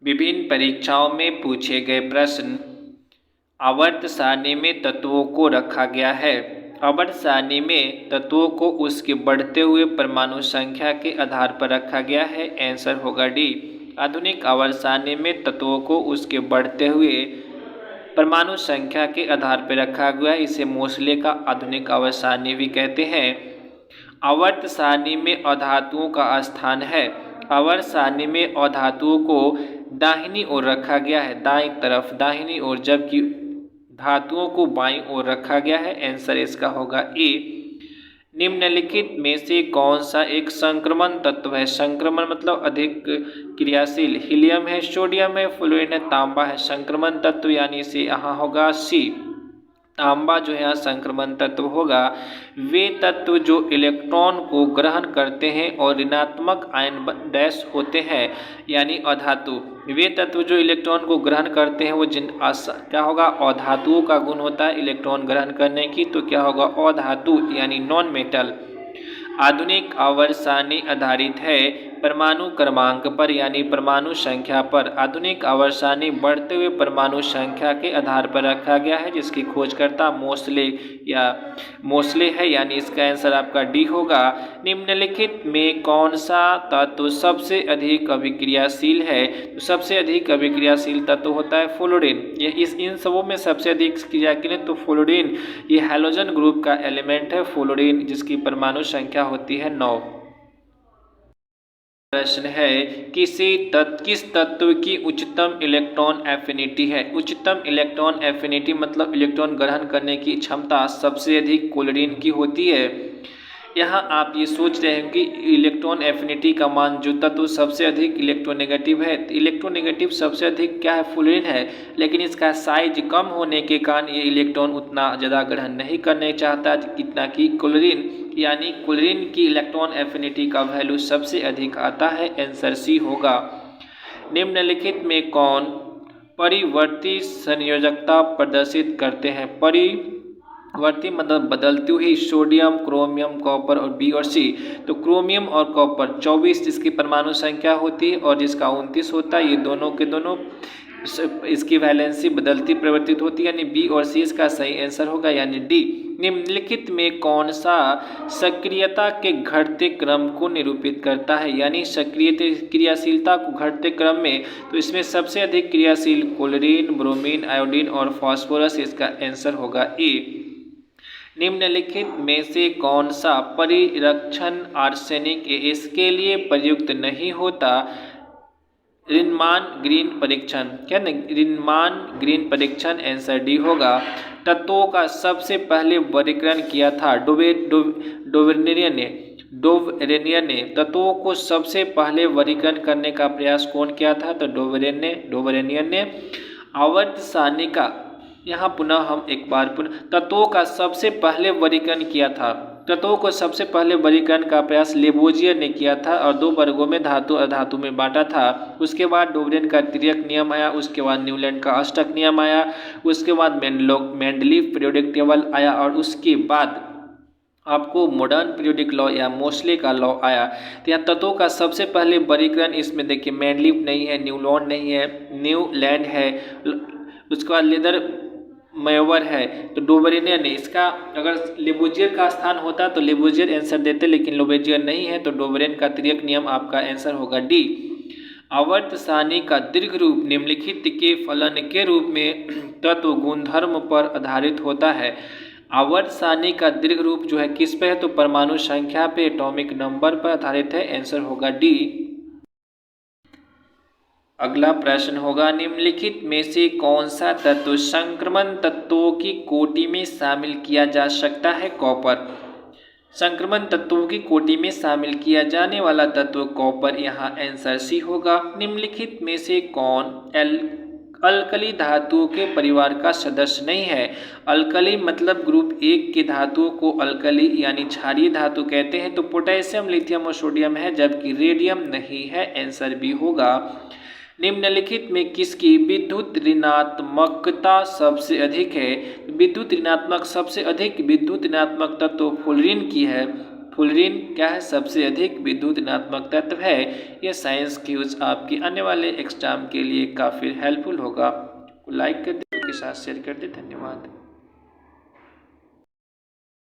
विभिन्न परीक्षाओं में पूछे गए प्रश्न। आवर्त सारणी में तत्वों को रखा गया है। आवर्त सारणी में तत्वों को उसके बढ़ते हुए परमाणु संख्या के आधार पर रखा गया है। आंसर होगा डी। आधुनिक आवर्त सारणी में तत्वों को उसके बढ़ते हुए परमाणु संख्या के आधार पर रखा गया है। इसे मोसले का आधुनिक आवर्त सारणी भी कहते हैं। आवर्त सारणी में अधातुओं का स्थान है। आवर्त सारणी में अधातुओं को दाहिनी ओर रखा गया है, दाईं तरफ दाहिनी ओर, जबकि धातुओं को बाईं ओर रखा गया है। आंसर इसका होगा ए। निम्नलिखित में से कौन सा एक संक्रमण तत्व है? संक्रमण मतलब अधिक क्रियाशील। हीलियम है, सोडियम है, फ्लोरीन है, तांबा है। संक्रमण तत्व यानी इसे यहाँ होगा सी। तांबा जो है संक्रमण तत्व होगा। वे तत्व जो इलेक्ट्रॉन को ग्रहण करते हैं और ऋणात्मक आयन डैश होते हैं यानी अधातु। वे तत्व जो इलेक्ट्रॉन को ग्रहण करते हैं वो क्या होगा? अधातुओं का गुण होता है इलेक्ट्रॉन ग्रहण करने की, तो क्या होगा? अधातु यानी नॉन मेटल। आधुनिक आवर्त सारणी आधारित है परमाणु क्रमांक पर यानी परमाणु संख्या पर। आधुनिक आवर्त सारणी बढ़ते हुए परमाणु संख्या के आधार पर रखा गया है, जिसकी खोजकर्ता मोसले है यानी इसका आंसर आपका डी होगा। निम्नलिखित में कौन सा तत्व सबसे अधिक अभिक्रियाशील है? तो सबसे अधिक अभिक्रियाशील तत्व होता है फ्लोरीन। ये इन सबों में सबसे अधिक क्रिया के लिए तो फ्लोरीन, ये हैलोजन ग्रुप का एलिमेंट है फ्लोरीन, जिसकी परमाणु संख्या होती है 9। प्रश्न है किस तत्व की उच्चतम इलेक्ट्रॉन एफिनिटी है? उच्चतम इलेक्ट्रॉन एफिनिटी मतलब इलेक्ट्रॉन ग्रहण करने की क्षमता सबसे अधिक क्लोरीन की होती है। यहाँ आप ये सोच रहे हैं कि इलेक्ट्रॉन एफिनिटी का मान जो तत्व सबसे अधिक इलेक्ट्रोनेगेटिव है, तो इलेक्ट्रोनेगेटिव सबसे अधिक क्या है? फ्लोरीन है। लेकिन इसका साइज कम होने के कारण ये इलेक्ट्रॉन उतना ज़्यादा ग्रहण नहीं करने चाहता जितना कि क्लोरीन, यानी क्लोरीन की इलेक्ट्रॉन एफिनिटी का वैल्यू सबसे अधिक आता है। आंसर सी होगा। निम्नलिखित में कौन परिवर्ती संयोजकता प्रदर्शित करते हैं? परिवर्ती मतलब बदलती हुई। सोडियम, क्रोमियम, कॉपर और बी और सी। तो क्रोमियम और कॉपर 24 जिसकी परमाणु संख्या होती है और जिसका 29 होता है, ये दोनों के दोनों इसकी वैलेंसी बदलती परिवर्तित होती है, यानी बी और सी इसका सही आंसर होगा यानी डी। निम्नलिखित में कौन सा सक्रियता के घटते क्रम को निरूपित करता है? यानी सक्रिय क्रियाशीलता को घटते क्रम में, तो इसमें सबसे अधिक क्रियाशील क्लोरीन, ब्रोमीन, आयोडीन और फास्फोरस, इसका आंसर होगा ए। निम्नलिखित में से कौन सा परिरक्षण आर्सेनिक इसके लिए प्रयुक्त नहीं होता? रिनमान ग्रीन परीक्षण, क्या ना? रिनमान ग्रीन परीक्षण आंसर डी होगा। तत्वों का सबसे पहले वर्गीकरण किया था डोवेरेनियन ने। तत्वों को सबसे पहले वर्गीकरण करने का प्रयास कौन किया था? तो डोवेरेनियन ने। आवर्त सारणी का यहाँ पुनः हम एक बार तत्वों का सबसे पहले वर्गीकरण किया था। तत्वों को सबसे पहले वर्गीकरण का प्रयास लेबोजियर ने किया था और 2 वर्गों में धातु अधातु में बांटा था। उसके बाद डोवेरेन का तिर्यक नियम आया, उसके बाद न्यूलैंड का अष्टक नियम आया, उसके बाद मेंडलीव पीरियोडिक टेबल आया और उसके बाद आपको मॉडर्न पीरियोडिक लॉ या मोसले का लॉ आया। तो यहाँ तत्वों का सबसे पहले वर्गीकरण इसमें देखिए मेंडलीव नहीं है, न्यूलैंड नहीं है, न्यूलैंड है, उसके बाद लेदर मेवर है, तो डोवेरेनियन ने। इसका अगर लेबोजियर का स्थान होता तो लेबोजियर आंसर देते, लेकिन लेबोजियर नहीं है तो डोवेरेन का तिर्यक नियम आपका आंसर होगा डी। आवर्त सारणी का दीर्घ रूप निम्नलिखित के फलन के रूप में तत्व गुणधर्म पर आधारित होता है। आवर्त सारणी का दीर्घ रूप जो है किस पे है? तो परमाणु संख्या पे, एटॉमिक नंबर पर आधारित है। आंसर होगा डी। अगला प्रश्न होगा निम्नलिखित में से कौन सा तत्व संक्रमण तत्वों की कोटि में शामिल किया जा सकता है? कॉपर। संक्रमण तत्वों की कोटि में शामिल किया जाने वाला तत्व कॉपर, यहाँ आंसर सी होगा। निम्नलिखित में से कौन अल्कली धातुओं के परिवार का सदस्य नहीं है? अल्कली मतलब ग्रुप 1 के धातुओं को अल्कली यानी क्षारीय धातु कहते हैं। तो पोटेशियम, लिथियम और सोडियम है, जबकि रेडियम नहीं है। आंसर बी होगा। निम्नलिखित में किसकी विद्युत ऋणात्मकता सबसे अधिक है? विद्युत ऋणात्मक सबसे अधिक विद्युत ऋणात्मक तत्व फ्लोरीन की है। फ्लोरीन क्या है, सबसे अधिक विद्युत ऋणात्मक तत्व है। ये साइंस क्यूज आपकी आने वाले एग्जाम के लिए काफ़ी हेल्पफुल होगा। लाइक कर दे, के साथ शेयर कर दे। धन्यवाद।